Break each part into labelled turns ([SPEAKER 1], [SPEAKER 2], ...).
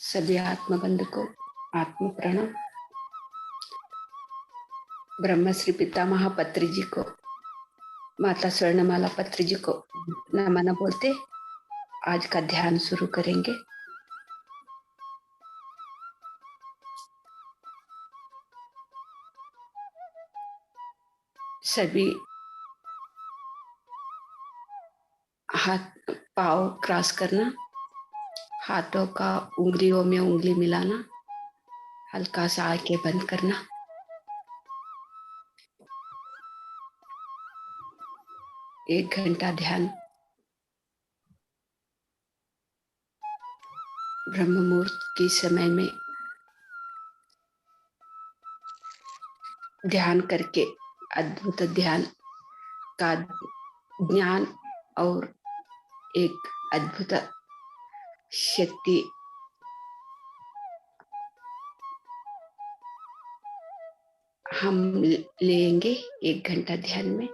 [SPEAKER 1] सभी आत्मबंधु को आत्म प्रणव। ब्रह्मश्री पितामह पत्री जी को, माता स्वर्णमाला पत्री जी को नमन बोलते आज का ध्यान शुरू करेंगे। सभी हाथ पाँव क्रॉस करना, हाथों का उंगलियों में उंगली मिलाना, हल्का सा आंखें बंद करना। एक घंटा ध्यान ब्रह्म मुहूर्त के समय में ध्यान करके अद्भुत ध्यान का ज्ञान और एक अद्भुत शक्ति हम लेंगे एक घंटा ध्यान में।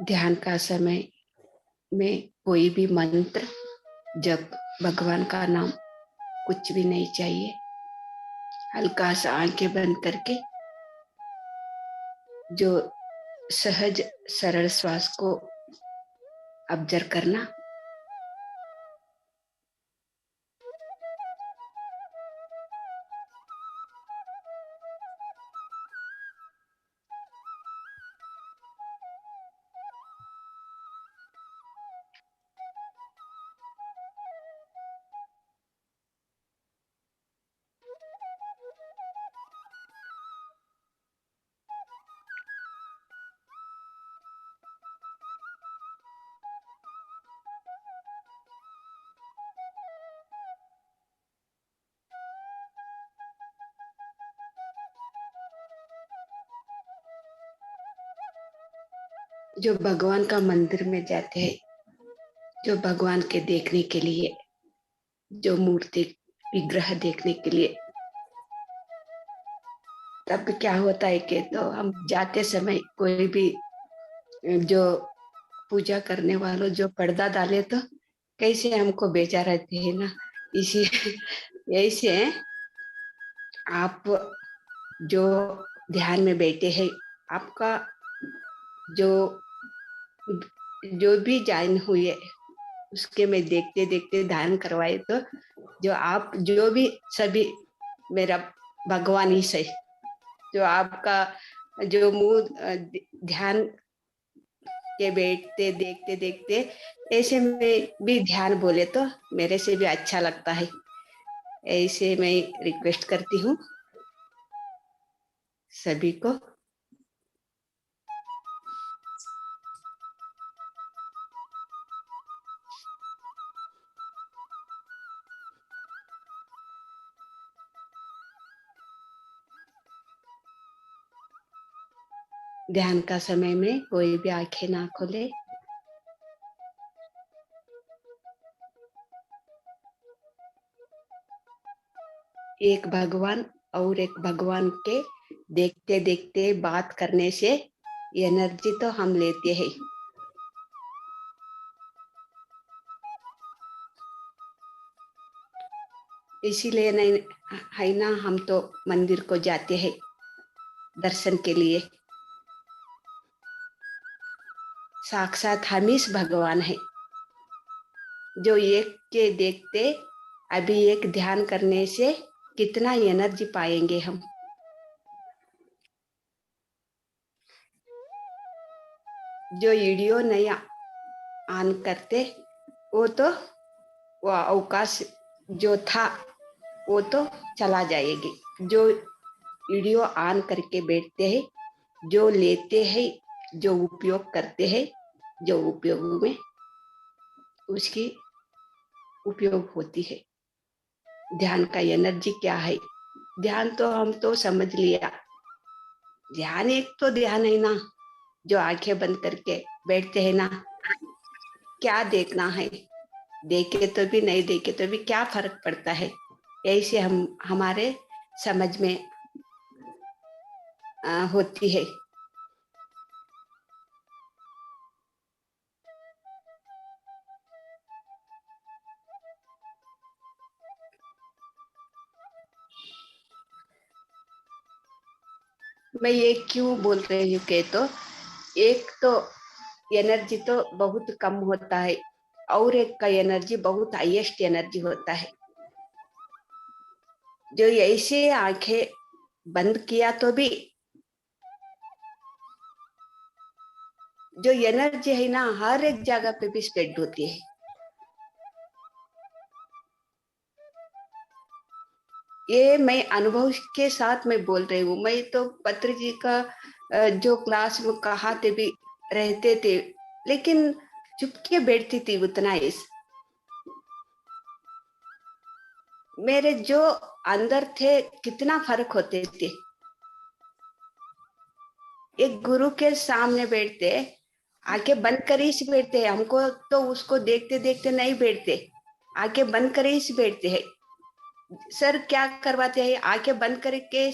[SPEAKER 1] ध्यान का समय में कोई भी मंत्र जब भगवान का नाम कुछ भी नहीं चाहिए, हल्का सा आंखें बंद करके जो सहज सरल श्वास को ऑब्जर्व करना। जो भगवान का मंदिर में जाते हैं, जो भगवान के देखने के लिए, जो मूर्ति विग्रह देखने के लिए, तब क्या होता है कि तो हम जाते समय कोई भी जो पूजा करने वालों जो पर्दा डाले तो कैसे हमको बेचा रहते हैं ना। इसी यही से आप जो ध्यान में बैठे हैं, आपका जो जो भी ज्ञान हुए उसके में देखते देखते ध्यान करवाए तो जो आप जो भी सभी मेरा भगवान ही सही, जो आपका जो मुंह ध्यान के बैठते देखते देखते ऐसे में भी ध्यान बोले तो मेरे से भी अच्छा लगता है। ऐसे मैं रिक्वेस्ट करती हूँ सभी को। ध्यान का समय में कोई भी आंखें ना खोले। एक भगवान और एक भगवान के देखते देखते बात करने से एनर्जी तो हम लेते हैं। इसीलिए नहीं है ना, हम तो मंदिर को जाते हैं दर्शन के लिए। साक्षात हम ही भगवान है जो एक के देखते अभी एक ध्यान करने से कितना एनर्जी पाएंगे हम। जो वीडियो नहीं ऑन करते वो तो वो अवकाश जो था वो तो चला जाएगी। जो वीडियो ऑन करके बैठते हैं, जो लेते हैं, जो उपयोग करते हैं, जो उपयोग में उसकी उपयोग होती है। ध्यान का एनर्जी क्या है, ध्यान तो हम तो समझ लिया। ध्यान एक तो ध्यान है ना, जो आंखें बंद करके बैठते हैं ना, क्या देखना है, देखे तो भी नहीं देखे तो भी क्या फर्क पड़ता है। ऐसे हम हमारे समझ में होती है। मैं ये क्यों बोल रही हूँ के तो एक तो एनर्जी तो बहुत कम होता है और एक का एनर्जी बहुत हाईएस्ट एनर्जी होता है। जो ऐसे आंखें बंद किया तो भी जो एनर्जी है ना हर एक जगह पे भी स्प्रेड होती है। ये मैं अनुभव के साथ मैं बोल रही हूँ। मैं तो पत्र जी का जो क्लास में कहाते भी रहते थे, लेकिन चुपके बैठती थी उतना इस मेरे जो अंदर थे कितना फर्क होते थे। एक गुरु के सामने बैठते, आंखें बंद कर ही से बैठते हैं, हमको तो उसको देखते देखते नहीं बैठते, आंखें बंद कर ही से बैठते हैं। सर क्या करवाते हैं, आंखें बंद करके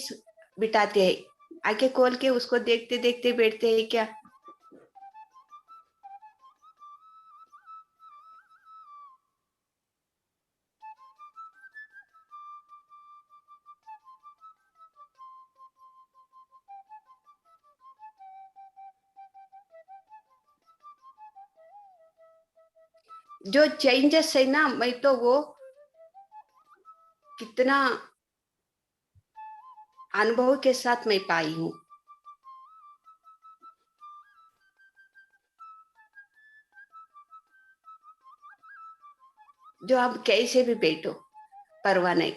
[SPEAKER 1] बिठाते हैं, आंखें खोल के उसको देखते देखते बैठते हैं क्या। जो चेंजेस है ना, मैं तो वो कितना अनुभव के साथ मैं पाई हूँ। जो आप कैसे भी बैठो परवाह नहीं,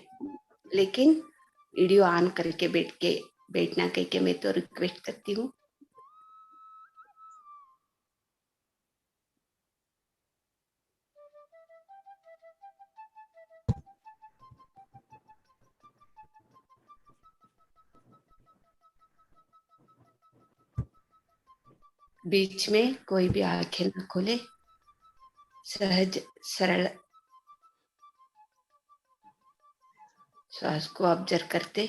[SPEAKER 1] लेकिन वीडियो ऑन करके बैठना कह के मैं तो रिक्वेस्ट करती हूँ। बीच में कोई भी आंखें न खोले, सहज सरल श्वास को ऑब्जर्व करते।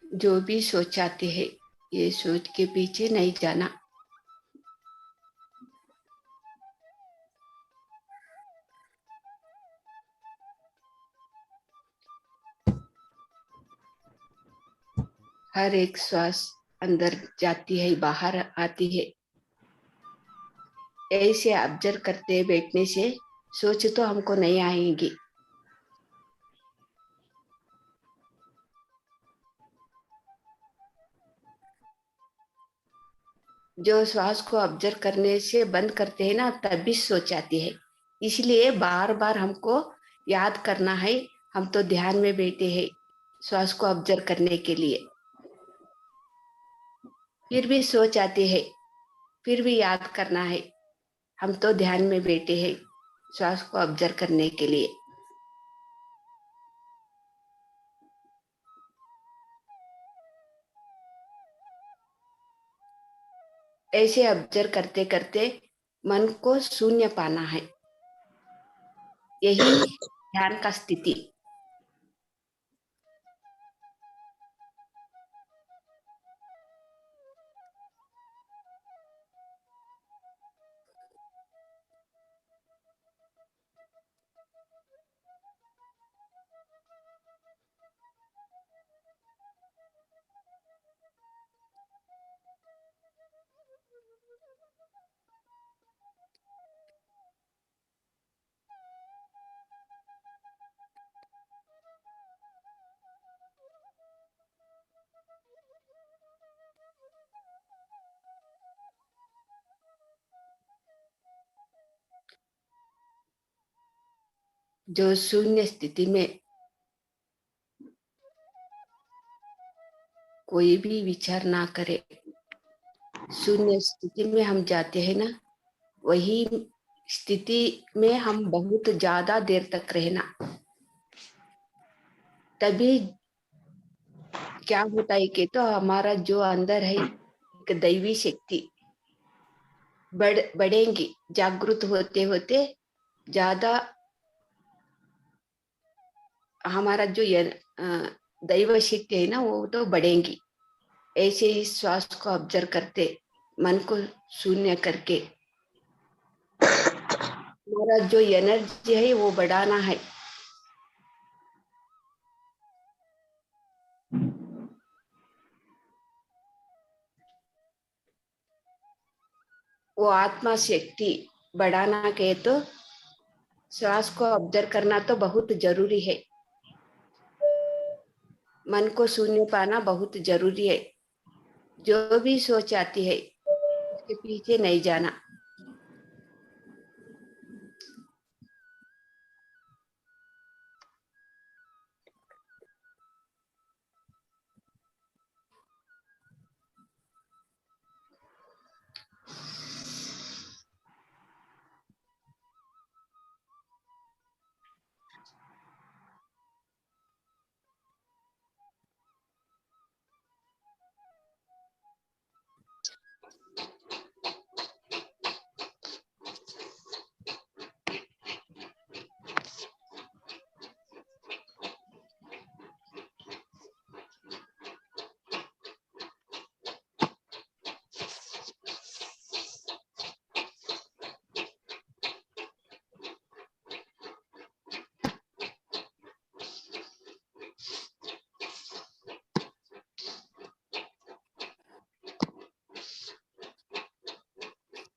[SPEAKER 1] जो भी सोचाते हैं, ये सोच के पीछे नहीं जाना। हर एक श्वास अंदर जाती है बाहर आती है, ऐसे ऑब्जर्व करते बैठने से सोच तो हमको नहीं आएंगी। जो श्वास को ऑब्जर्व करने से बंद करते हैं ना, तभी सोच आती है। इसलिए बार बार हमको याद करना है, हम तो ध्यान में बैठे हैं श्वास को ऑब्जर्व करने के लिए। फिर भी सोच आती है, फिर भी याद करना है, हम तो ध्यान में बैठे हैं श्वास को ऑब्जर्व करने के लिए। ऐसे ऑब्जर्व करते करते मन को शून्य पाना है, यही ध्यान का स्थिति। जो शून्य स्थिति में कोई भी विचार ना करे, शून्य स्थिति में हम जाते हैं ना, वही स्थिति में हम बहुत ज्यादा देर तक रहना, तभी क्या होता है कि तो हमारा जो अंदर है एक दैवी शक्ति बढ़ेंगी, जागृत होते होते ज्यादा हमारा जो दैव शक्ति है ना वो तो बढ़ेंगी। ऐसे ही श्वास को ऑब्जर्व करते, मन को शून्य करके हमारा जो एनर्जी है वो बढ़ाना है। वो आत्मा शक्ति बढ़ाना के तो श्वास को ऑब्जर्व करना तो बहुत जरूरी है। मन को शून्य पाना बहुत जरूरी है। जो भी सोच आती है उसके पीछे नहीं जाना।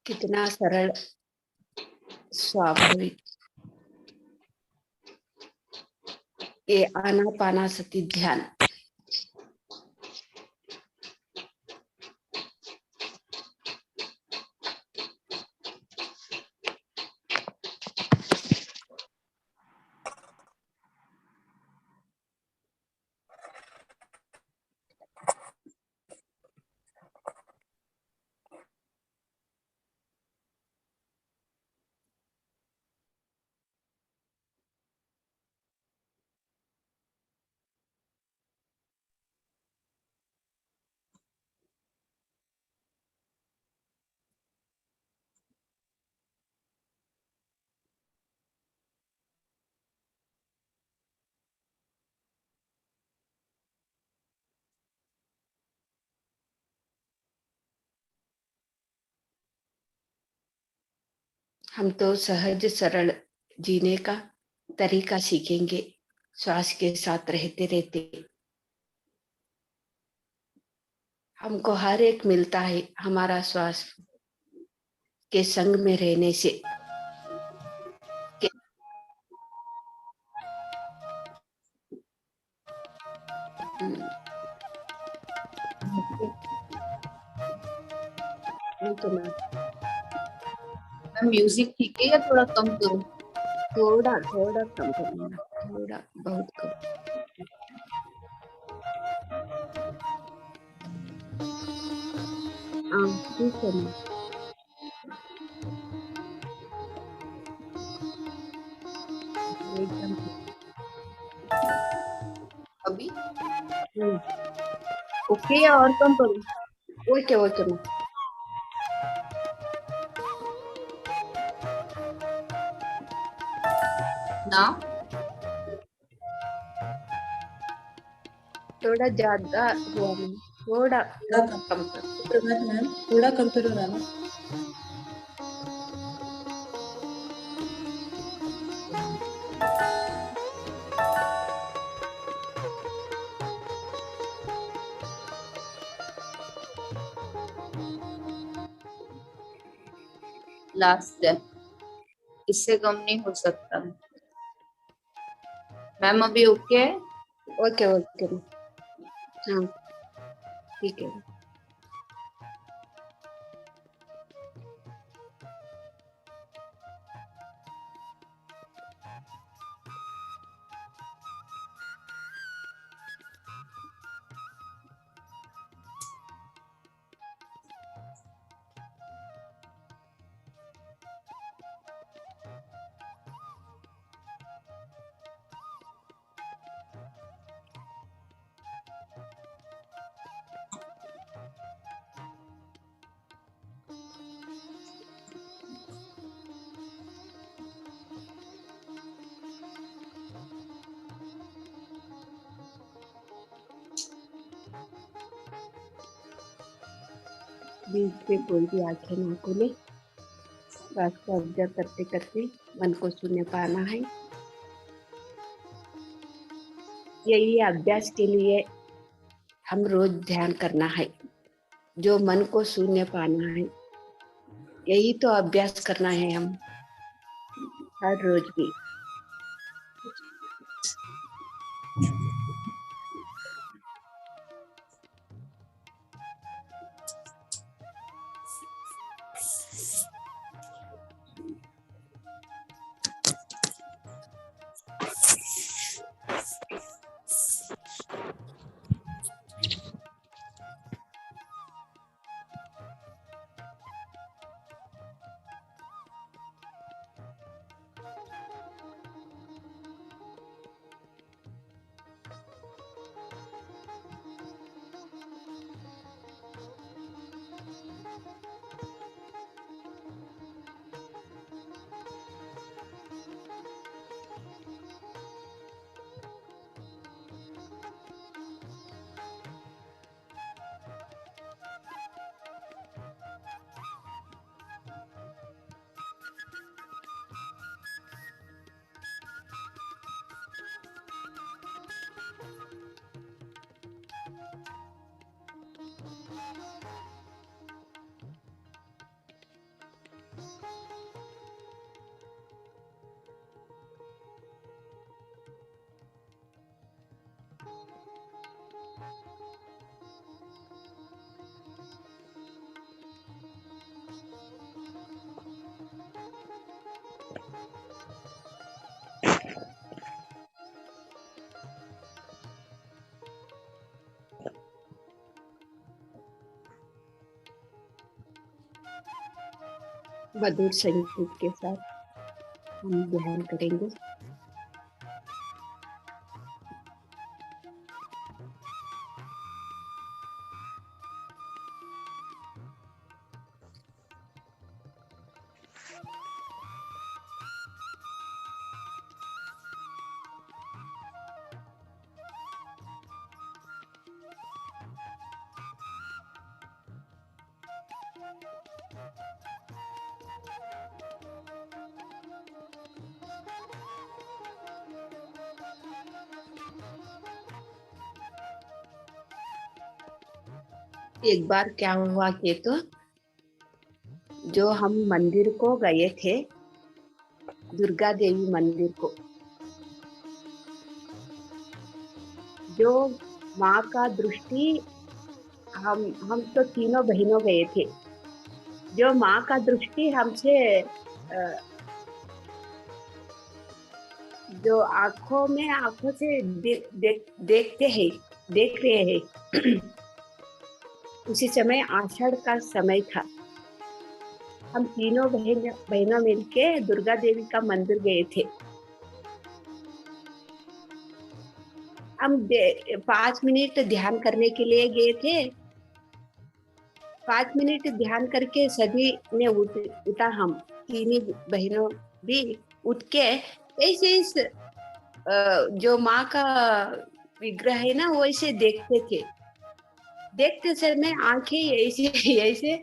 [SPEAKER 1] कितना सरल, स्वाभाविक ये आनापानासति ध्यान। हम तो सहज सरल जीने का तरीका सीखेंगे श्वास के साथ रहते रहते। हमको हर एक मिलता है हमारा श्वास के संग में रहने से।
[SPEAKER 2] म्यूजिक ठीक है या थोड़ा कम करूं?
[SPEAKER 1] थोड़ा थोड़ा कम करना, थोड़ा बहुत कम। हाँ ठीक है ना। एकदम
[SPEAKER 2] अभी ओके या और कम करूं?
[SPEAKER 1] ओके ओके ना।
[SPEAKER 2] ना
[SPEAKER 1] थोड़ा ज्यादा हुआ ना, थोड़ा
[SPEAKER 3] थोड़ा कम
[SPEAKER 1] कम कर।
[SPEAKER 3] प्रभात मैम, थोड़ा कम करो ना।
[SPEAKER 2] लास्ट है, इससे कम नहीं हो सकता। मैम अभी ओके है?
[SPEAKER 1] ओके ओके ना। हाँ ठीक है। बीच पे कोई भी आंखें ना खोले, श्वास को ऑब्जर्व करते करते मन को शून्य पाना है। यही अभ्यास के लिए हम रोज ध्यान करना है, जो मन को शून्य पाना है। यही तो अभ्यास करना है हम हर रोज भी। मधुर संगीत के साथ हम ध्यान करेंगे। एक बार क्या हुआ कि तो जो हम मंदिर को गए थे, दुर्गा देवी मंदिर को, जो माँ का दृष्टि, हम तो तीनों बहनों गए थे। जो माँ का दृष्टि हमसे जो आंखों से देखते हैं, देख रहे हैं। उसी समय आषाढ़ का समय था। हम तीनों बहनों मिलके दुर्गा देवी का मंदिर गए थे। हम 5 मिनट ध्यान करने के लिए गए थे। 5 मिनट ध्यान करके सभी ने उठा, हम तीनों बहनों भी उठ के ऐसे इस जो माँ का विग्रह है ना, वो ऐसे देखते थे। देखते समय आंखें ऐसे ऐसे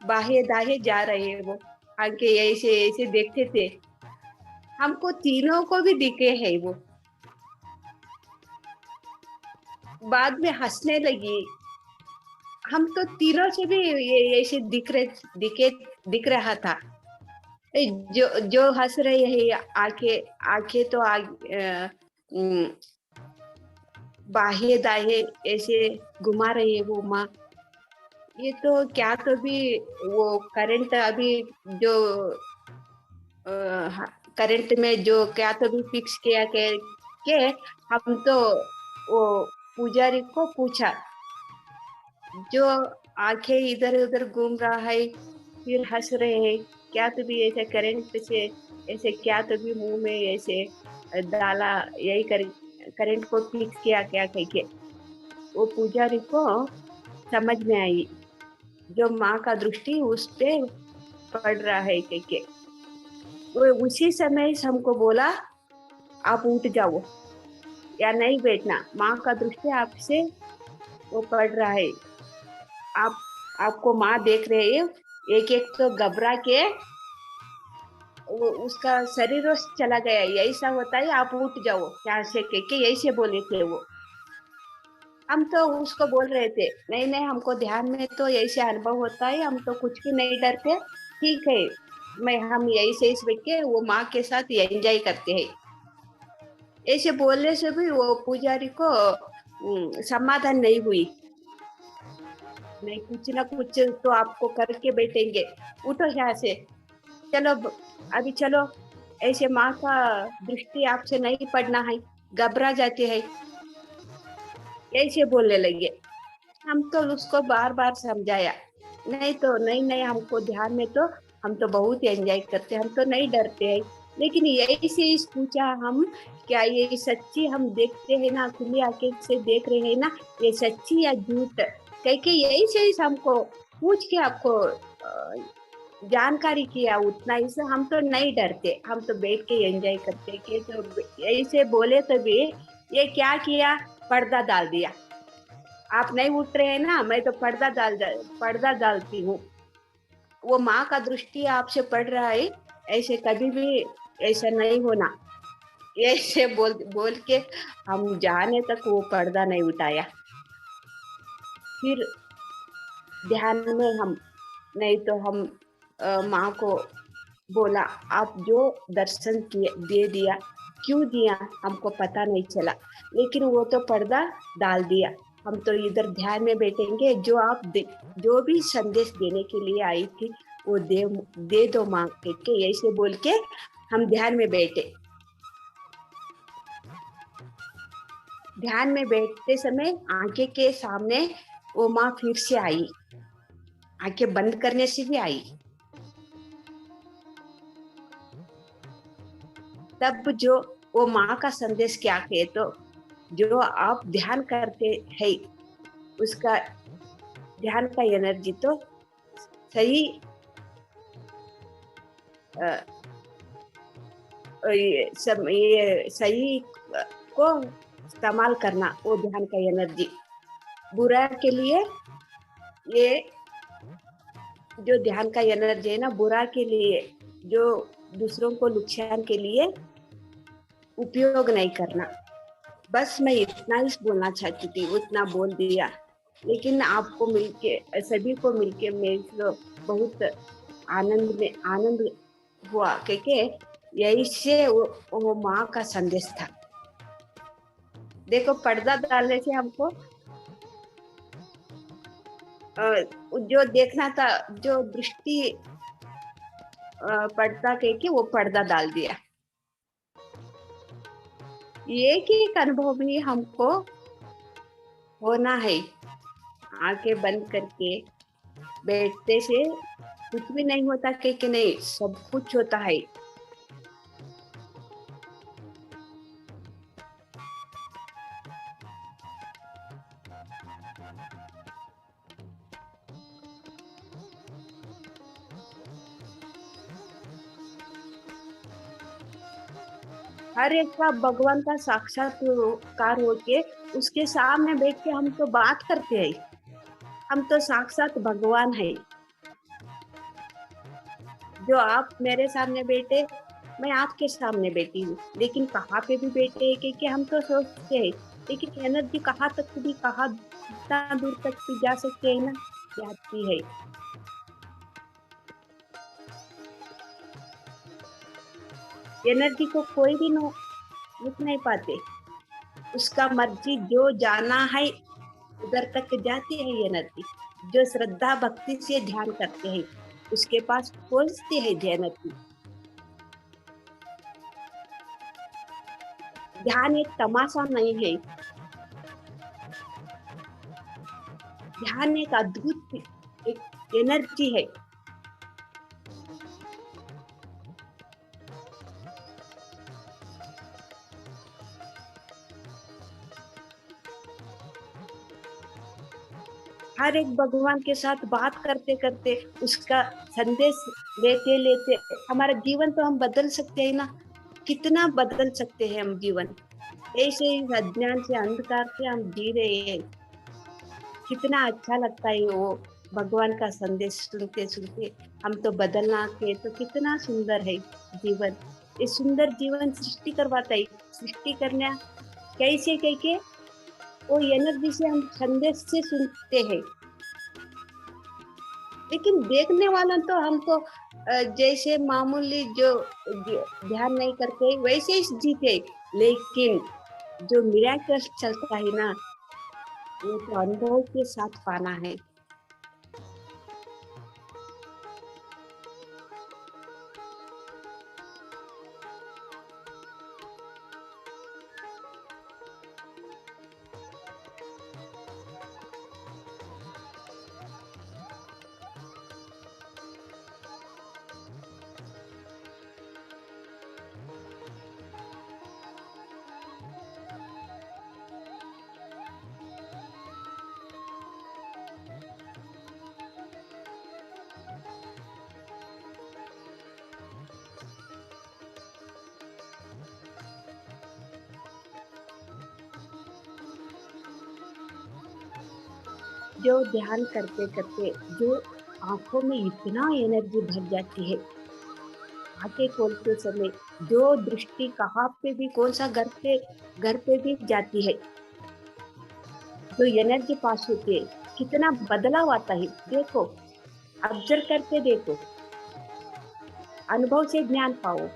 [SPEAKER 1] बाहे दाहे जा रहे हैं, वो आंखें ऐसे ऐसे देखते थे। हमको तीनों को भी दिखे है वो। बाद में हंसने लगी। हम तो तीनों से भी ये ऐसे दिख रहा था। जो जो हंस रहे हैं, आंखें तो बाहे दाहे ऐसे घुमा रही है वो माँ। ये तो क्या, तो भी वो करंट अभी जो करंट में जो क्या तो भी फिक्स किया के हम तो वो पुजारी को पूछा, जो आंखें इधर उधर घूम रहा है फिर हंस रहे हैं, क्या तो भी ऐसे करंट से ऐसे क्या तो भी मुंह में ऐसे डाला, यही करंट को फिक्स किया क्या कह के वो पुजारी को समझ में आई, जो माँ का दृष्टि उस पे पड़ रहा है कह के। वो उसी समय हमको बोला, आप उठ जाओ या नहीं बैठना, माँ का दृष्टि आपसे वो पड़ रहा है, आप आपको माँ देख रही है, एक एक तो घबरा के उसका शरीर चला गया, ऐसा होता है, आप उठ जाओ यहाँ से के ऐसे बोले थे वो। हम तो उसको बोल रहे थे, नहीं नहीं, हमको ध्यान में तो ऐसे अनुभव होता है, हम तो कुछ भी नहीं डरते, ठीक है, मैं हम ऐसे इस बैठ के वो माँ के साथ एंजॉय करते हैं। ऐसे बोलने से भी वो पुजारी को समाधान नहीं हुई। नहीं, कुछ ना कुछ तो आपको करके बैठेंगे, उठो यहाँ से, चलो अभी चलो, ऐसे माँ का दृष्टि आपसे नहीं पड़ना है, घबरा जाते हैं, ऐसे बोलने लगे। हम तो उसको बार बार समझाया, नहीं तो नहीं नहीं, हमको ध्यान में तो हम तो बहुत एंजॉय करते हैं, हम तो नहीं डरते हैं। लेकिन यही से इस पूछा हम, क्या ये सच्ची हम देखते हैं ना, खुली आंखें से देख रहे हैं ना, ये सच्ची या झूठ, कह के यही से इस हमको पूछ के आपको जानकारी किया, उतना इसे हम तो नहीं डरते, हम तो बैठ के एंजॉय करते कि तो ऐसे बोले तो भी ये क्या किया, पर्दा डाल दिया, आप नहीं उठ रहे हैं ना, मैं तो पर्दा डालती हूँ, वो माँ का दृष्टि आपसे पड़ रहा है, ऐसे कभी भी ऐसा नहीं होना, ऐसे बोल बोल के हम जाने तक वो पर्दा नहीं उठाया। फिर ध्यान में हम, नहीं तो हम माँ को बोला, आप जो दर्शन किए दे दिया, क्यों दिया हमको पता नहीं चला, लेकिन वो तो पर्दा डाल दिया, हम तो इधर ध्यान में बैठेंगे, जो आप जो भी संदेश देने के लिए आई थी वो दे दो माँ के ऐसे बोल के हम ध्यान में बैठे। ध्यान में बैठते समय आंखें के सामने वो माँ फिर से आई, आंखें बंद करने से भी आई। तब जो वो माँ का संदेश क्या कहे, तो जो आप ध्यान करते हैं उसका ध्यान का एनर्जी तो सही ये सही को इस्तेमाल करना, वो ध्यान का एनर्जी बुरा के लिए, ये जो ध्यान का एनर्जी है ना, बुरा के लिए, जो दूसरों को नुकसान के लिए उपयोग नहीं करना। बस मैं इतना ही बोलना चाहती थी, उतना बोल दिया, लेकिन आपको मिलके, सभी को मिलके मेरे बहुत आनंद हुआ, क्योंकि यही से वो माँ का संदेश था। देखो, पर्दा डालने से हमको जो देखना था, जो दृष्टि पड़ता के वो पर्दा डाल दिया। एक एक अनुभव भी हमको होना है, आंखें बंद करके बैठते से कुछ भी नहीं होता कि नहीं, सब कुछ होता है। हर एक का भगवान का साक्षात्कार होके उसके सामने बैठ के हम तो बात करते हैं, हम तो साक्षात भगवान है। जो आप मेरे सामने बैठे, मैं आपके सामने बैठी हूँ, लेकिन कहाँ पे भी बैठे हैं कि हम तो सोचते हैं, लेकिन एनर्जी कहाँ तक भी, कहाँ कितना दूर तक भी जा सकते हैं ना, जाती है। एनर्जी को कोई भी रुक नहीं पाते, उसका मर्जी, जो जाना है उधर तक जाती है एनर्जी। जो श्रद्धा भक्ति से ध्यान करते हैं उसके पास पहुंचती है एनर्जी। ध्यान एक तमाशा नहीं है, ध्यान एक अद्भुत एक एनर्जी है। हर एक भगवान के साथ बात करते करते, उसका संदेश लेते लेते हमारा जीवन तो हम बदल सकते हैं ना, कितना बदल सकते हैं हम जीवन। ऐसे ही अज्ञान से, अंधकार से हम जी रहे हैं, कितना अच्छा लगता है वो भगवान का संदेश सुनते सुनते हम तो बदलना के तो कितना सुंदर है जीवन। ये सुंदर जीवन सृष्टि करवाता है। सृष्टि करना कैसे कह के वो एनर्जी से हम संदेश से सुनते हैं। लेकिन देखने वाला तो हम तो जैसे मामूली जो ध्यान नहीं करते वैसे ही जीते। लेकिन जो मिराकल्स चलता है ना, वो तो अनुभव के साथ पाना है। जो ध्यान करते करते जो आंखों में इतना एनर्जी भर जाती है, आंखें खोलते समय जो दृष्टि कहाँ पे भी कौन सा घर पे भी जाती है, जो एनर्जी पास होती है, कितना बदलाव आता है। देखो, ऑब्जर्व करके देखो, अनुभव से ज्ञान पाओ।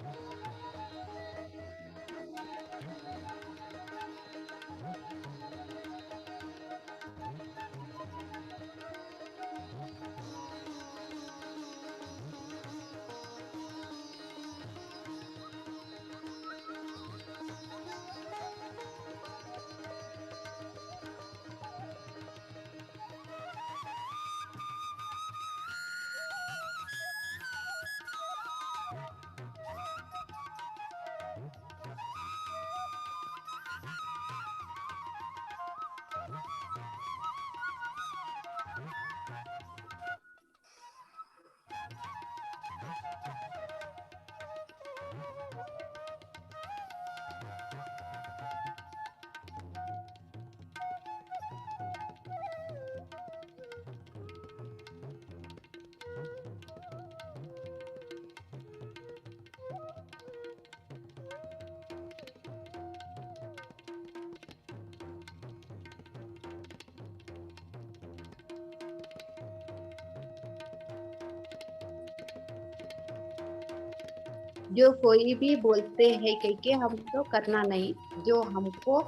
[SPEAKER 1] जो कोई भी बोलते हैं कह के हम तो करना नहीं, जो हमको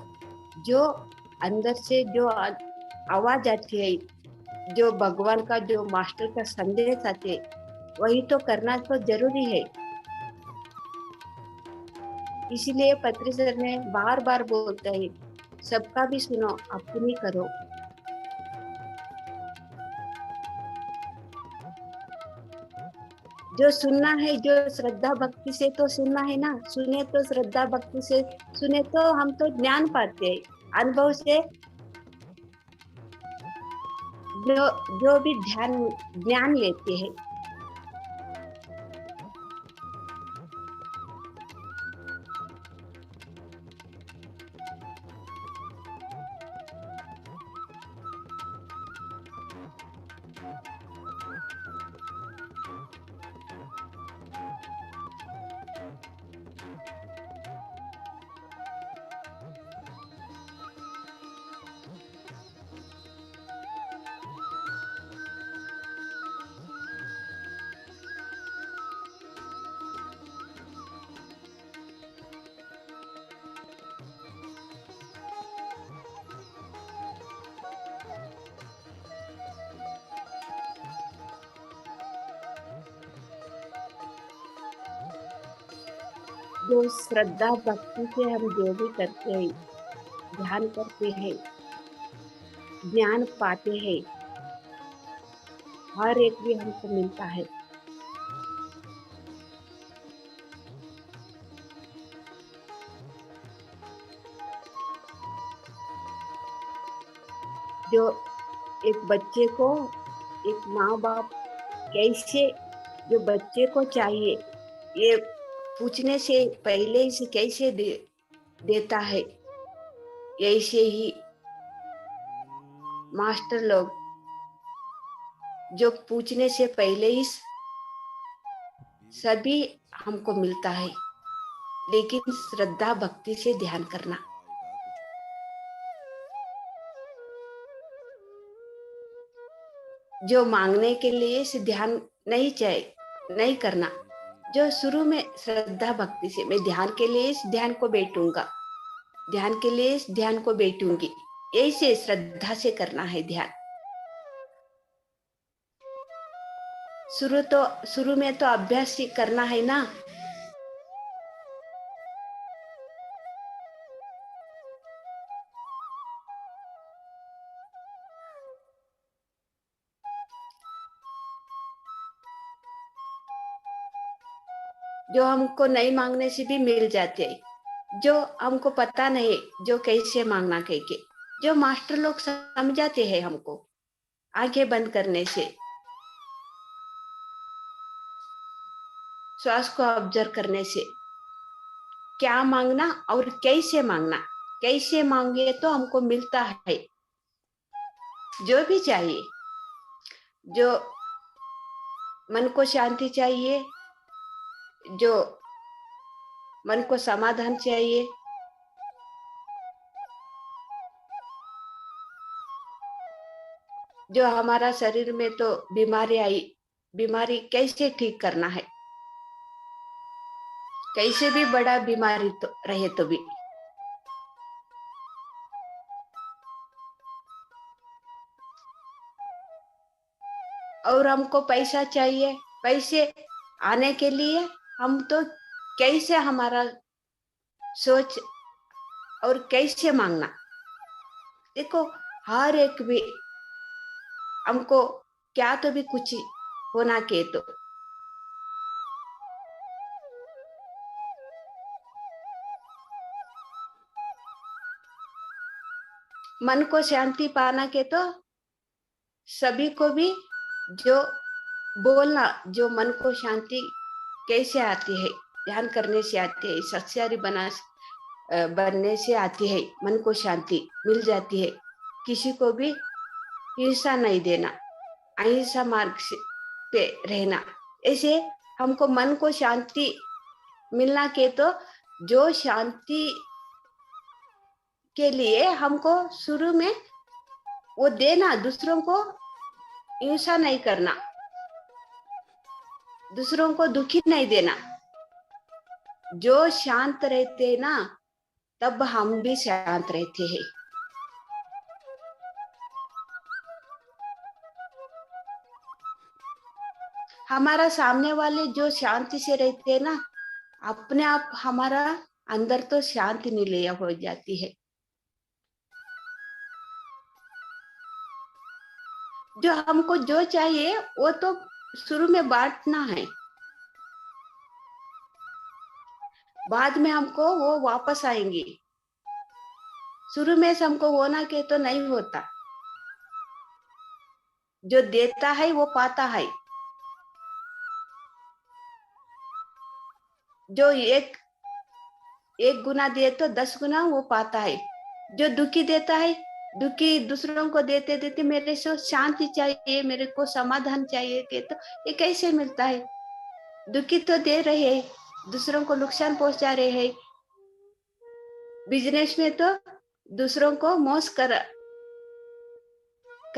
[SPEAKER 1] जो अंदर से जो आवाज आती है, जो भगवान का जो मास्टर का संदेश आते है, वही तो करना तो जरूरी है। इसीलिए पत्री सर ने बार बार बोलता है, सबका भी सुनो, अपनी करो। जो सुनना है, जो श्रद्धा भक्ति से तो सुनना है ना, सुने तो श्रद्धा भक्ति से सुने तो हम तो ज्ञान पाते हैं अनुभव से। जो जो भी ध्यान ज्ञान लेते हैं, जो श्रद्धा भक्ति से हम जो भी करते हैं, ध्यान करते हैं, ज्ञान पाते हैं, हर एक भी हमको मिलता है। जो एक बच्चे को एक माँ बाप कैसे जो बच्चे को चाहिए, ये पूछने से पहले से कैसे देता है, ऐसे ही मास्टर लोग जो पूछने से पहले ही सभी हमको मिलता है, लेकिन श्रद्धा भक्ति से ध्यान करना। जो मांगने के लिए से ध्यान नहीं करना, जो शुरू में श्रद्धा भक्ति से मैं ध्यान के लिए इस ध्यान को बैठूंगा, ध्यान के लिए इस ध्यान को बैठूंगी, ऐसे श्रद्धा से करना है ध्यान। शुरू में तो अभ्यास ही करना है ना। जो हमको नहीं मांगने से भी मिल जाते हैं, जो हमको पता नहीं जो कैसे मांगना कह के, जो मास्टर लोग समझाते हैं हमको आंखें बंद करने से, श्वास को ऑब्जर्व करने से, क्या मांगना और कैसे मांगना, कैसे मांगे तो हमको मिलता है जो भी चाहिए। जो मन को शांति चाहिए, जो मन को समाधान चाहिए, जो हमारा शरीर में तो बीमारी आई, बीमारी कैसे ठीक करना है, कैसे भी बड़ा बीमारी तो रहे तो भी, और हमको पैसा चाहिए, पैसे आने के लिए हम तो कैसे हमारा सोच और कैसे मांगना। देखो हर एक भी हमको क्या तो भी कुछ होना के तो मन को शांति पाना के तो सभी को भी जो बोलना, जो मन को शांति कैसे आती है, ध्यान करने से आती है, सत्सारी बनने से आती है, मन को शांति मिल जाती है। किसी को भी हिंसा नहीं देना, अहिंसा मार्ग पे रहना, ऐसे हमको मन को शांति मिलना के तो जो शांति के लिए हमको शुरू में वो देना, दूसरों को हिंसा नहीं करना, दूसरों को दुखी नहीं देना। जो शांत रहते ना, तब हम भी शांत रहते हैं। हमारा सामने वाले जो शांति से रहते हैं ना, अपने आप हमारा अंदर तो शांति निलय हो जाती है। जो हमको जो चाहिए वो तो शुरू में बांटना है, बाद में हमको वो वापस आएंगी। शुरू में से हमको होना के तो नहीं होता। जो देता है वो पाता है। जो एक गुना दे तो 10 गुना वो पाता है। जो दुखी देता है, दुखी दूसरों को देते देते मेरे से शांति चाहिए, मेरे को समाधान चाहिए के तो ये कैसे मिलता है। दुखी तो दे रहे हैं, दूसरों को नुकसान पहुंचा रहे हैं। बिजनेस में तो दूसरों को मोस कर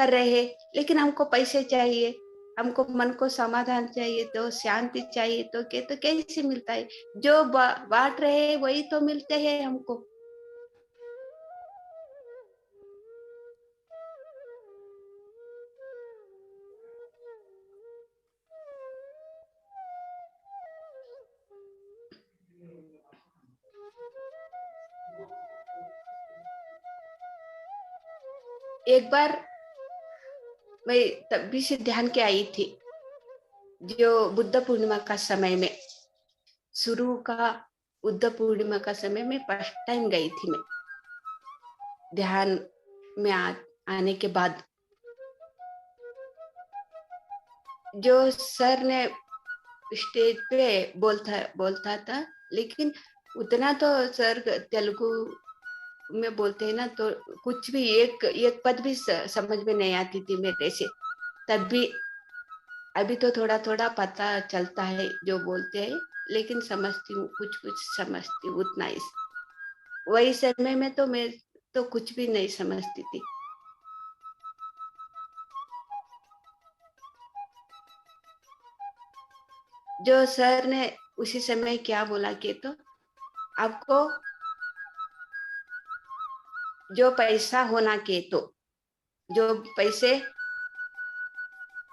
[SPEAKER 1] रहे हैं, लेकिन हमको पैसे चाहिए, हमको मन को समाधान चाहिए, तो शांति चाहिए तो कैसे मिलता है। जो बांट रहे हैं वही तो मिलते हैं हमको। एक बार मैं तभी से ध्यान के आई थी, जो बुद्ध पूर्णिमा का समय में, शुरू का बुद्ध पूर्णिमा का समय में फर्स्ट टाइम गई थी मैं ध्यान में आने के बाद। जो सर ने स्टेज पे बोलता था, लेकिन उतना तो सर तेलुगु में बोलते हैं ना, तो कुछ भी एक पद भी समझ में नहीं आती थी मेरे से। तब भी अभी तो थोड़ा थोड़ा पता चलता है जो बोलते हैं, लेकिन समझती हूँ, कुछ कुछ समझती हूँ उतना ही। वही समय में तो मैं तो कुछ भी नहीं समझती थी। जो सर ने उसी समय क्या बोला कि तो आपको जो पैसा होना के तो जो पैसे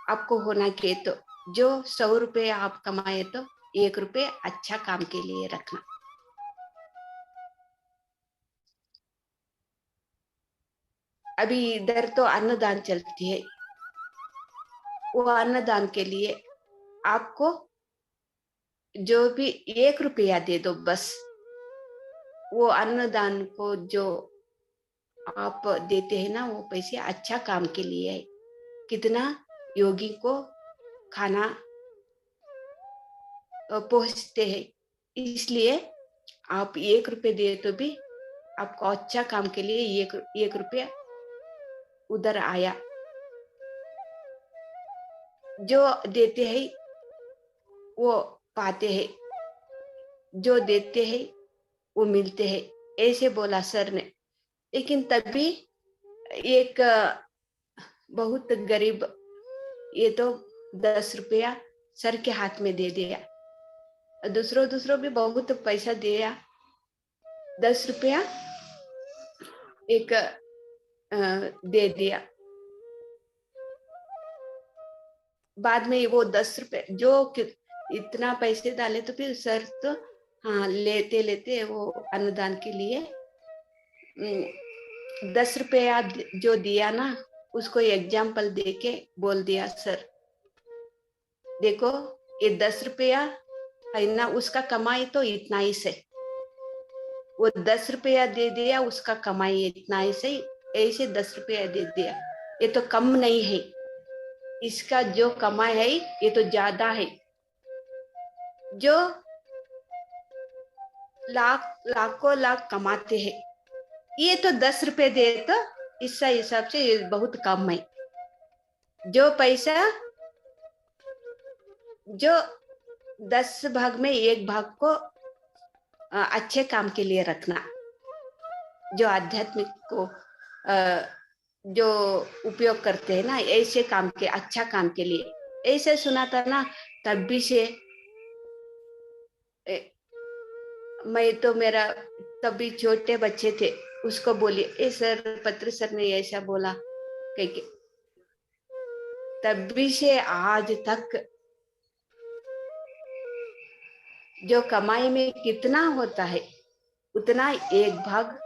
[SPEAKER 1] आपको होना के तो जो 100 रुपये आप कमाए तो 1 रुपये अच्छा काम के लिए रखना। अभी इधर तो अन्नदान चलती है, वो अन्नदान के लिए आपको जो भी 1 रुपया दे दो बस। वो अन्नदान को जो आप देते हैं ना, वो पैसे अच्छा काम के लिए है। कितना योगी को खाना पहुंचते हैं, इसलिए आप 1 रुपये दे तो भी आपको अच्छा काम के लिए एक रुपया उधर आया। जो देते हैं वो पाते हैं, जो देते हैं वो मिलते हैं, ऐसे बोला सर ने। लेकिन तभी एक बहुत गरीब ये तो 10 रुपया सर के हाथ में दे दिया। दूसरों दूसरों भी बहुत पैसा दिया। 10 रुपया एक दे दिया। बाद में वो 10 रुपये जो इतना पैसे डाले तो फिर सर तो हाँ लेते लेते वो अन्नदान के लिए 10 रुपया जो दिया ना, उसको एग्जाम्पल दे के बोल दिया सर, देखो ये 10 रुपया है ना, उसका कमाई तो इतना ही से। वो 10 रुपया दे दिया, उसका कमाई इतना ही से, ऐसे 10 रुपया दे दिया। ये तो कम नहीं है, इसका जो कमाई है ये तो ज्यादा है। जो लाखों लाख कमाते हैं, ये तो 10 रुपए दे तो इस हिसाब से ये बहुत कम है। जो पैसा जो 10 भाग में 1 भाग को अच्छे काम के लिए रखना, जो आध्यात्मिक को जो उपयोग करते हैं ना, ऐसे काम के अच्छा काम के लिए ऐसे सुना था ना। तब भी से मैं तो मेरा तभी छोटे बच्चे थे, उसको बोली ए सर, पत्र सर ने ऐसा बोला कह। तभी से आज तक जो कमाई में कितना होता है उतना 1 भाग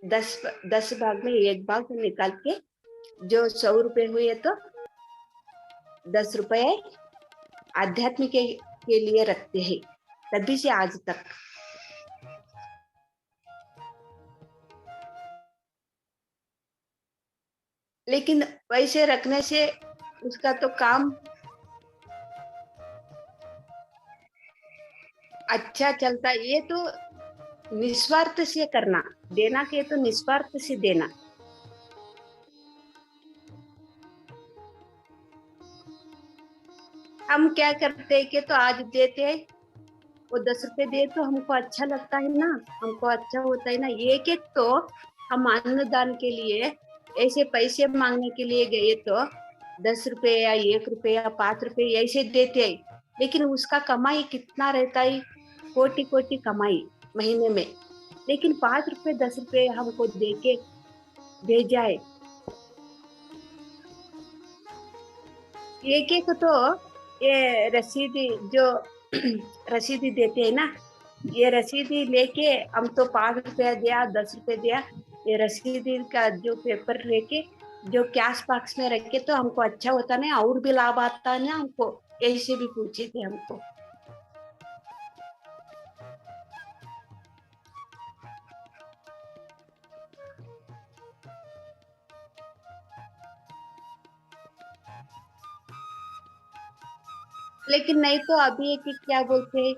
[SPEAKER 1] 10 भाग में 1 भाग निकाल के जो 100 रुपए हुए तो 10 रुपए आध्यात्म के लिए रखते हैं, तभी से आज तक। लेकिन पैसे रखने से उसका तो काम अच्छा चलता, ये तो निस्वार्थ से करना, देना के तो निस्वार्थ से देना। हम क्या करते हैं कि तो आज देते हैं, वो 10 रुपए दे तो हमको अच्छा लगता है ना, हमको अच्छा होता है ना। एक एक तो हम अन्नदान के लिए ऐसे पैसे मांगने के लिए गए तो 10 रुपए या 1 रुपए या 5 रुपए ऐसे देते हैं, लेकिन उसका कमाई कितना रहता है, कोटि कोटि कमाई महीने में। लेकिन 5 रुपए 10 रुपए हमको दे के भेजा है। एक एक तो ये रसीदी जो रसीदी देते हैं ना, ये रसीदी लेके हम तो 5 रुपया दिया 10 रुपए दिया, ये रसीदी का जो पेपर लेके जो कैश बॉक्स में रख के तो हमको अच्छा होता ना, और भी लाभ आता है ना हमको, ऐसे भी पूछे थे हमको। लेकिन नहीं तो अभी एक क्या बोलते हैं,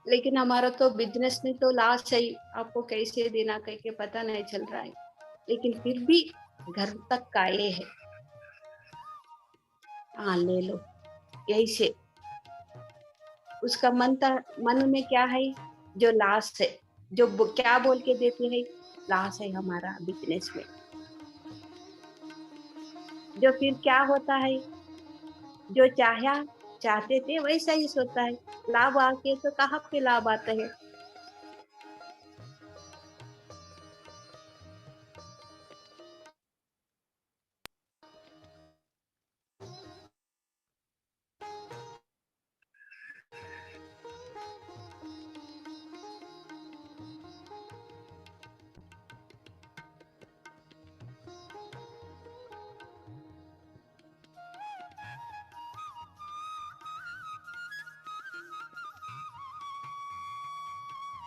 [SPEAKER 1] लेकिन हमारा तो बिजनेस में तो लॉस है, आपको कैसे देना कह के पता नहीं चल रहा है। लेकिन फिर भी घर तक का ये है, हाँ ले लो, यही से। उसका मन में क्या है, जो लॉस है, जो क्या बोल के देते हैं, लॉस है हमारा बिजनेस में। जो फिर क्या होता है, जो चाहते थे वैसा ही होता है। लाभ आके तो कहाँ पे लाभ आता है।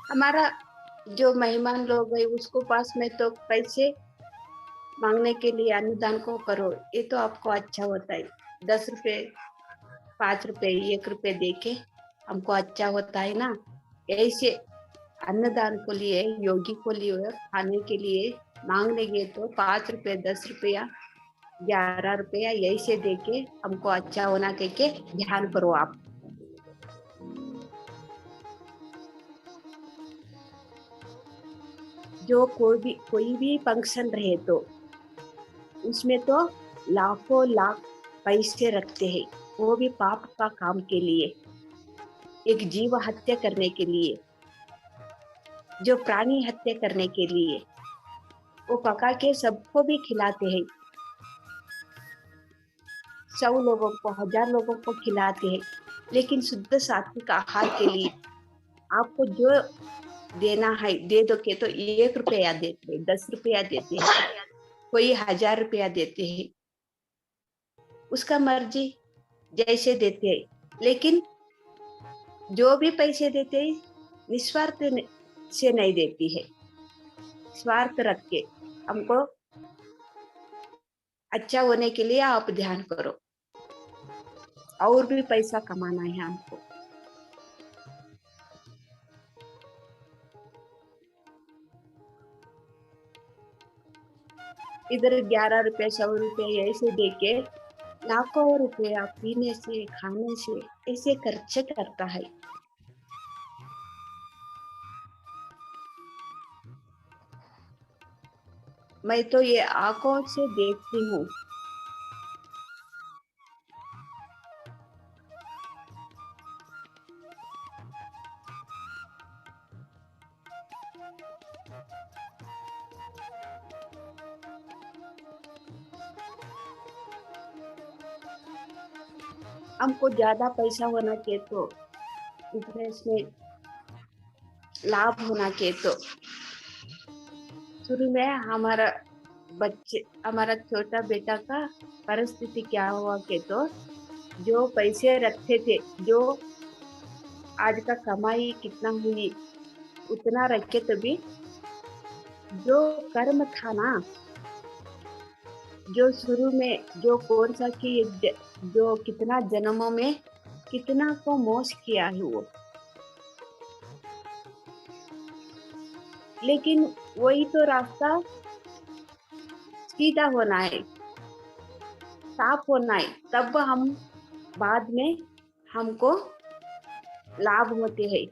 [SPEAKER 1] हमारा जो मेहमान लोग है उसको पास में तो पैसे मांगने के लिए अनुदान को करो, ये तो आपको अच्छा होता है। 10 रुपए, 5 रुपए, 1 रुपए दे के हमको अच्छा होता है ना। ऐसे अन्नदान को लिए, योगी को लिए, खाने के लिए मांगने गए तो 5 रुपए, 10 रुपया, 11 रुपया यही से दे के हमको अच्छा होना कह के ध्यान करो आप। जो कोई भी फंक्शन रहे तो उसमें तो लाखों लाख पैसे रखते हैं, वो भी पाप का काम के लिए, एक जीव हत्या करने के लिए, जो प्राणी हत्या करने के लिए। वो पका के सबको भी खिलाते हैं, 100 लोगों को, 1000 लोगों को खिलाते हैं। लेकिन शुद्ध सात्विक आहार के लिए आपको जो देना है दे दो के तो 1 रुपया देते हैं, 10 रुपया देते हैं, कोई 1000 रुपया देते हैं, उसका मर्जी जैसे देते हैं। लेकिन जो भी पैसे देते हैं निस्वार्थ से नहीं देती है, स्वार्थ रख के हमको अच्छा होने के लिए आप ध्यान करो, और भी पैसा कमाना है हमको। इधर 11 रुपए, 100 रुपए ऐसे देके लाखों रुपया पीने से, खाने से ऐसे खर्च करता है। मैं तो ये आंखों से देखती हूँ। हमको ज्यादा पैसा होना चाहिए तो इसमें लाभ होना चाहिए। तो शुरू में हमारा छोटा बेटा का परिस्थिति क्या हुआ के तो जो पैसे रखते थे, जो आज का कमाई कितना हुई उतना रखे, तभी जो कर्म था ना, जो शुरू में जो कौन सा कि जो कितना जन्मों में कितना को मोश किया है वो, लेकिन वही तो रास्ता सीधा होना है, साफ होना है, तब हम बाद में हमको लाभ होते हैं।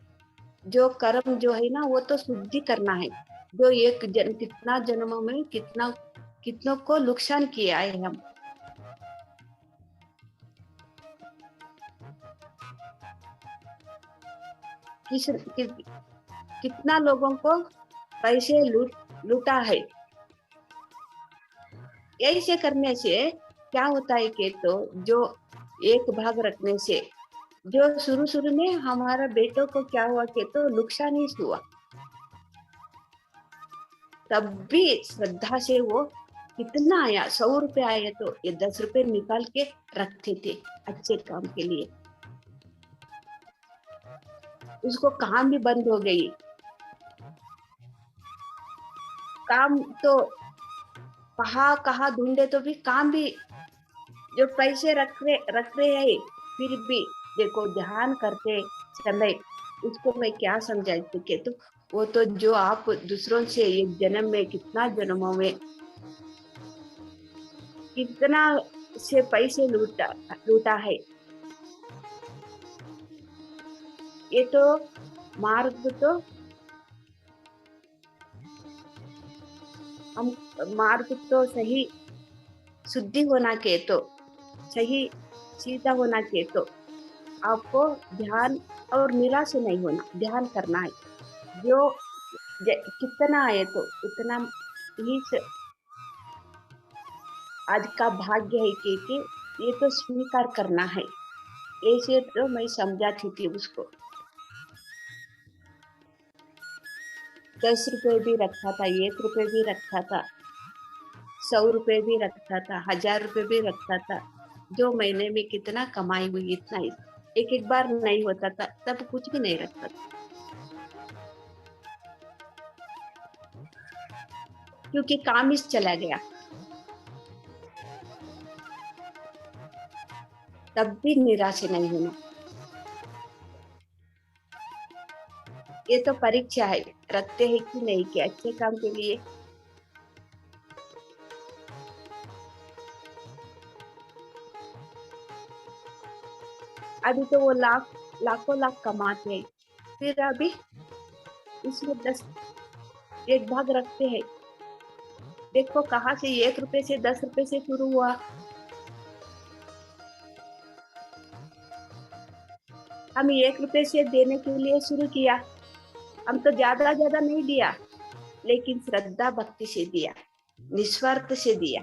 [SPEAKER 1] जो कर्म जो है ना वो तो शुद्धि करना है, जो कितना जन्मों में कितनों को नुकसान किया है हम। कितना लोगों को पैसे लूटा है। ऐसे करने से क्या होता है कि तो जो एक भाग रखने से जो शुरू में हमारा बेटों को क्या हुआ कि तो नुकसान ही हुआ, तब भी श्रद्धा से वो कितना आया, 100 रुपए आया तो ये 10 रुपए निकाल के रखते थे अच्छे काम के लिए। उसको काम भी बंद हो गई, काम तो कहा ढूंढे तो भी काम भी, जो पैसे रख रहे हैं फिर भी देखो ध्यान करते समय उसको मैं क्या समझाती के तो वो तो जो आप दूसरों से एक जन्म में कितना जन्मों में कितना से पैसे लूटा लूटा है। ये तो मार्ग तो हम मार्ग तो सही शुद्धि होना के तो सही सीधा होना के तो आपको ध्यान और निराश नहीं होना, ध्यान करना है। जो कितना आए तो उतना ही आज का भाग्य है के ये तो स्वीकार करना है। ऐसे तो मैं समझाती थी उसको। 10 रुपए भी रखा था, 1 रुपए भी रखा था, 100 रुपए भी रखा था, 1000 रुपए भी रखा था। जो महीने में कितना कमाई हुई इतना ही एक एक बार नहीं होता था, तब कुछ भी नहीं रखता था, क्योंकि काम ही चला गया। तब भी निराश नहीं होना। ये तो परीक्षा है, रखते हैं कि नहीं कि अच्छे काम के लिए। अभी तो वो लाखों लाख कमाते हैं, फिर अभी इसमें 1 भाग रखते हैं। देखो कहाँ से 1 रुपए से 10 रुपए से शुरू हुआ। हम 1 रुपए से देने के लिए शुरू किया। हम तो ज्यादा ज्यादा नहीं दिया, लेकिन श्रद्धा भक्ति से दिया, निस्वार्थ से दिया।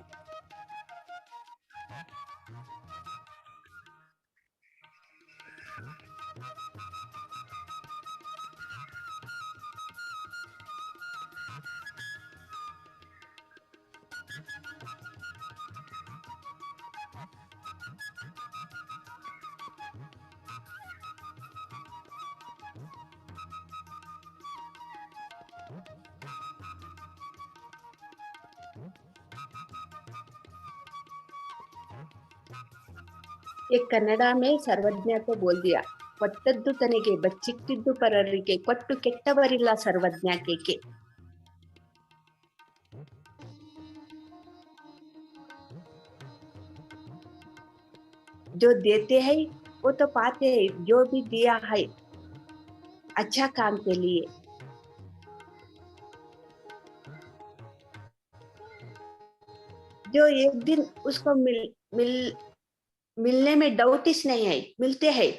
[SPEAKER 1] ये कन्नड़ा में सर्वज्ञ को बोल दिया, ಕೊಟ್ಟದ್ದು ತನಗೆ ಬಚ್ಚಿಟ್ಟಿದ್ದು ಪರರಿಗೆ ಕೊಟ್ಟು ಕೆಟ್ಟವರಿಲ್ಲ ಸರ್ವಜ್ಞ के। जो देते हैं वो तो पाते हैं, जो भी दिया है अच्छा काम के लिए। जो एक दिन उसको मिलने में डाउट ही नहीं है, मिलते हैं।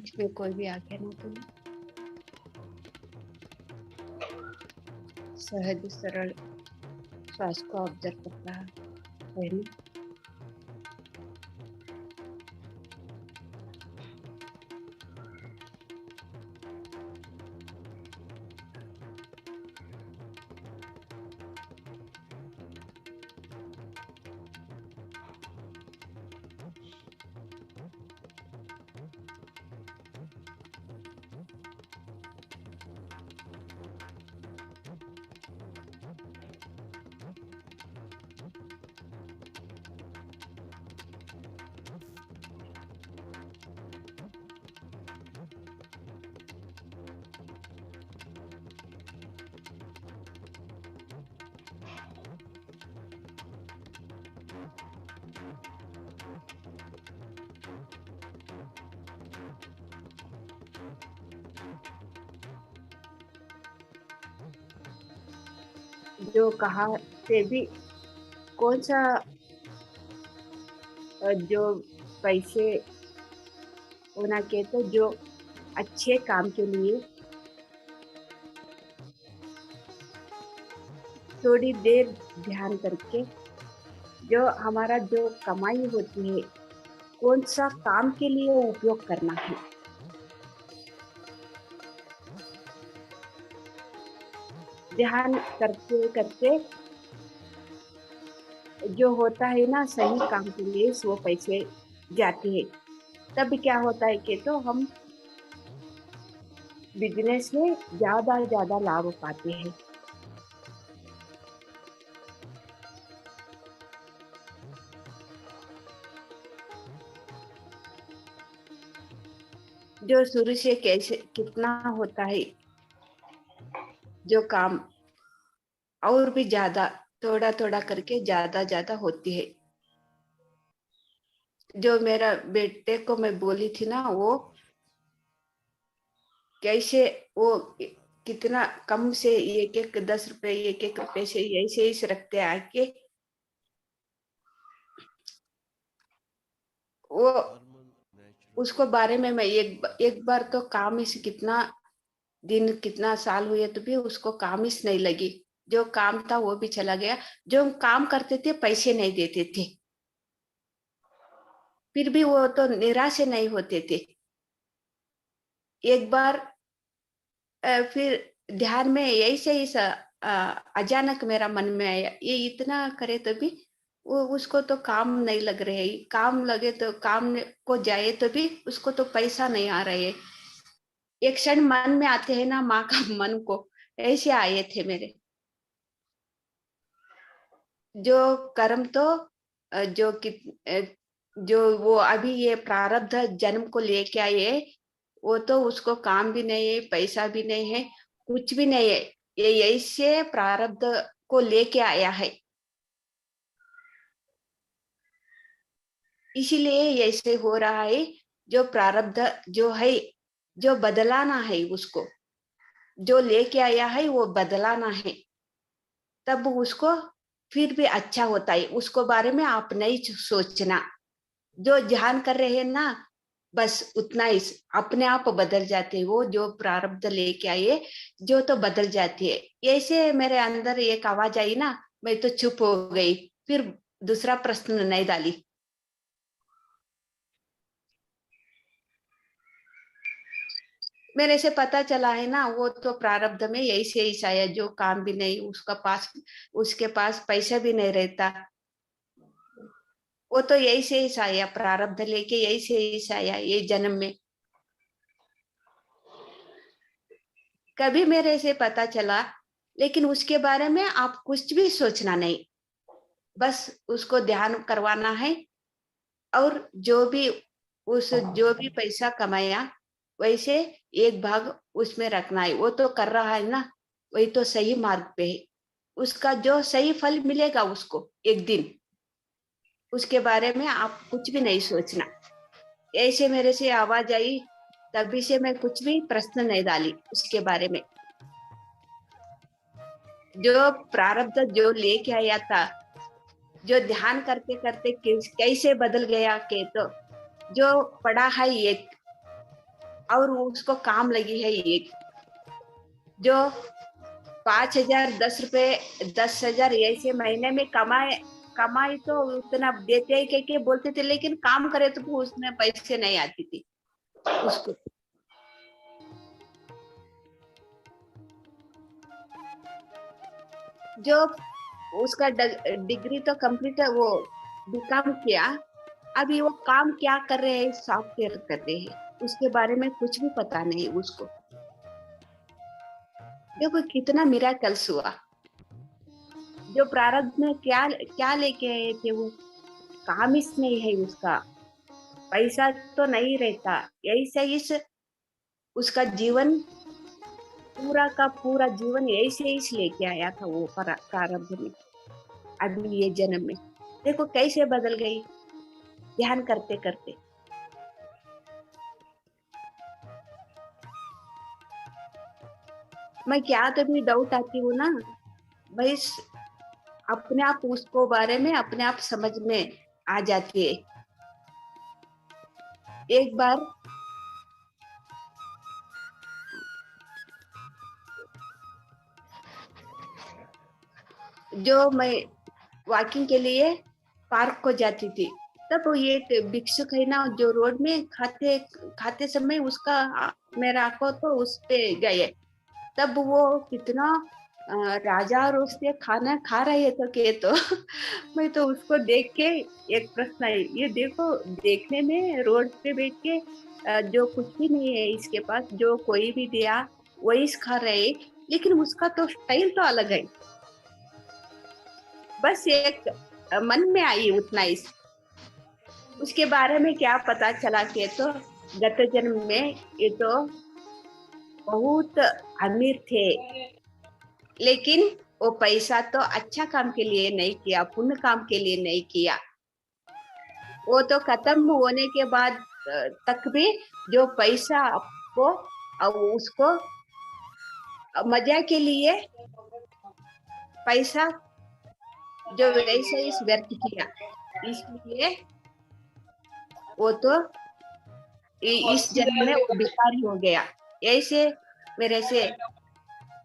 [SPEAKER 1] बीच में कोई भी आके ना बोले। सहज सरल श्वास को ऑब्जर्व कर रहा है ना। जो कहा से भी कौन सा जो पैसे होना के तो जो अच्छे काम के लिए थोड़ी देर ध्यान करके जो हमारा जो कमाई होती है कौन सा काम के लिए उपयोग करना है। ध्यान करते करते जो होता है ना सही काम के लिए वो पैसे जाते हैं। तब क्या होता है कि तो हम बिजनेस में ज्यादा लाभ पाते हैं। जो शुरू से कैसे कितना होता है जो काम और भी ज्यादा थोड़ा थोड़ा करके ज्यादा होती है। जो मेरा बेटे को मैं बोली थी ना वो कैसे वो कितना कम से एक एक 10 रुपए एक एक रुपए से ऐसे ही रखते आके वो उसको बारे में मैं एक बार तो काम इस कितना दिन कितना साल हुए तो भी उसको काम इस नहीं लगी। जो काम था वो भी चला गया। जो हम काम करते थे पैसे नहीं देते थे फिर भी वो तो निराश नहीं होते थे। एक बार फिर ध्यान में यही से ही अचानक मेरा मन में आया ये इतना करे तो भी वो उसको तो काम नहीं लग रहे। काम लगे तो को जाए तो भी उसको तो पैसा नहीं आ रहे है। एक क्षण मन में आते हैं ना माँ का मन को ऐसे आए थे मेरे। जो कर्म तो जो जो वो अभी ये प्रारब्ध जन्म को लेके आए वो तो उसको काम भी नहीं है पैसा भी नहीं है कुछ भी नहीं है। ये ऐसे प्रारब्ध को लेके आया है इसीलिए ऐसे हो रहा है। जो प्रारब्ध जो है जो बदलाना है उसको जो लेके आया है वो बदलाना है तब उसको फिर भी अच्छा होता है। उसको बारे में आप नहीं सोचना। जो ध्यान कर रहे हैं ना बस उतना ही अपने आप बदल जाते हैं। वो जो प्रारब्ध लेके आए जो तो बदल जाती है। ऐसे मेरे अंदर एक आवाज आई ना मैं तो चुप हो गई फिर दूसरा प्रश्न नहीं डाली। मेरे से पता चला है ना वो तो प्रारब्ध में ऐसे ही आया जो काम भी नहीं उसके पास पैसा भी नहीं रहता। वो तो यही से ही आया प्रारब्ध लेके यही से ही आया ये जन्म में। कभी मेरे से पता चला लेकिन उसके बारे में आप कुछ भी सोचना नहीं। बस उसको ध्यान करवाना है और जो भी पैसा कमाया वैसे एक भाग उसमें रखना है। वो तो कर रहा है ना वही तो सही मार्ग पे है। उसका जो सही फल मिलेगा उसको एक दिन उसके बारे में आप कुछ भी नहीं सोचना। ऐसे मेरे से आवाज आई तभी से मैं कुछ भी प्रश्न नहीं डाली उसके बारे में। जो प्रारब्ध जो लेके आया था जो ध्यान करते करते कैसे बदल गया के तो जो पड़ा है एक और उसको काम लगी है एक जो 5,000 10 रुपए 10,000 ऐसे महीने में कमाई तो उतना देते ही के बोलते थे, लेकिन काम करे तो वो उसमें पैसे नहीं आती थी उसको। जो उसका डिग्री तो कंप्लीट है, वो बीकॉम किया। अभी वो काम क्या कर रहे हैं, सॉफ्टवेयर कर रहे हैं, उसके बारे में कुछ भी पता नहीं उसको। देखो कितना मिराकल्स हुआ। जो प्रारब्ध में क्या क्या लेके आए थे वो काम इस नहीं है उसका, पैसा तो नहीं रहता, यही से इस उसका जीवन पूरा का पूरा जीवन ऐसे ही लेके आया था वो प्रारब्ध में। अभी ये जन्म में देखो कैसे बदल गई ध्यान करते करते। मैं क्या तभी डाउट आती हूँ ना भाई, अपने आप उसको बारे में अपने आप समझ में आ जाती है। एक बार जो मैं वॉकिंग के लिए पार्क को जाती थी, तब वो एक भिक्षुक है ना जो रोड में खाते खाते समय उसका मेरा आंखों तो उस पे गए। तब वो कितना राजा और उससे खाना खा रहे थे के तो मैं तो उसको देख के एक प्रश्न है, ये देखो देखने में रोड पे बैठ के जो कुछ भी नहीं है इसके पास, जो कोई भी दिया वही खा रहे, लेकिन उसका तो स्टाइल तो अलग है। बस एक मन में आई उतना इस उसके बारे में क्या पता चला के तो गत जन्म में ये तो बहुत अमीर थे, लेकिन वो पैसा तो अच्छा काम के लिए नहीं किया, पुण्य काम के लिए नहीं किया। वो तो खत्म होने के बाद तक भी जो पैसा आपको उसको मजा के लिए पैसा जो वैसे ही व्यर्थ किया, इसलिए वो तो इस जन्म में वो भिखारी हो गया। ऐसे मेरे से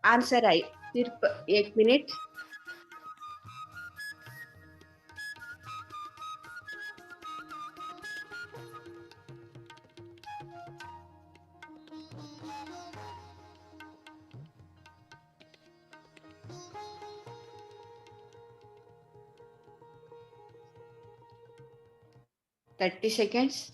[SPEAKER 1] आंसर आई। सिर्फ 1 minute. Thirty seconds.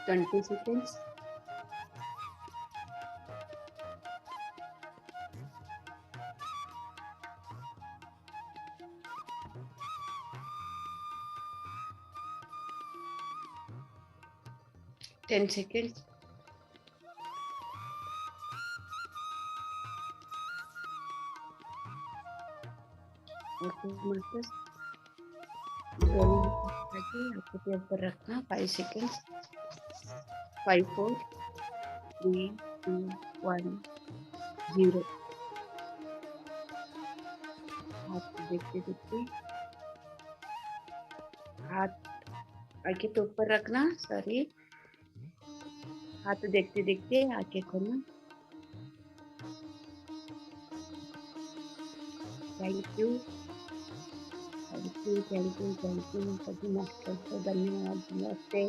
[SPEAKER 1] 20 seconds. Ten seconds. Otomatis आपको के ऊपर रखना। 5 seconds. 5 4 3 2 1 0। हाथ देखते देखते हाथ आगे तो ऊपर रखना, सॉरी, हाथ देखते देखते आंखें खोलना। Thank you thank you thank you thank you सभी मास्टर को धन्यवाद। नमस्ते।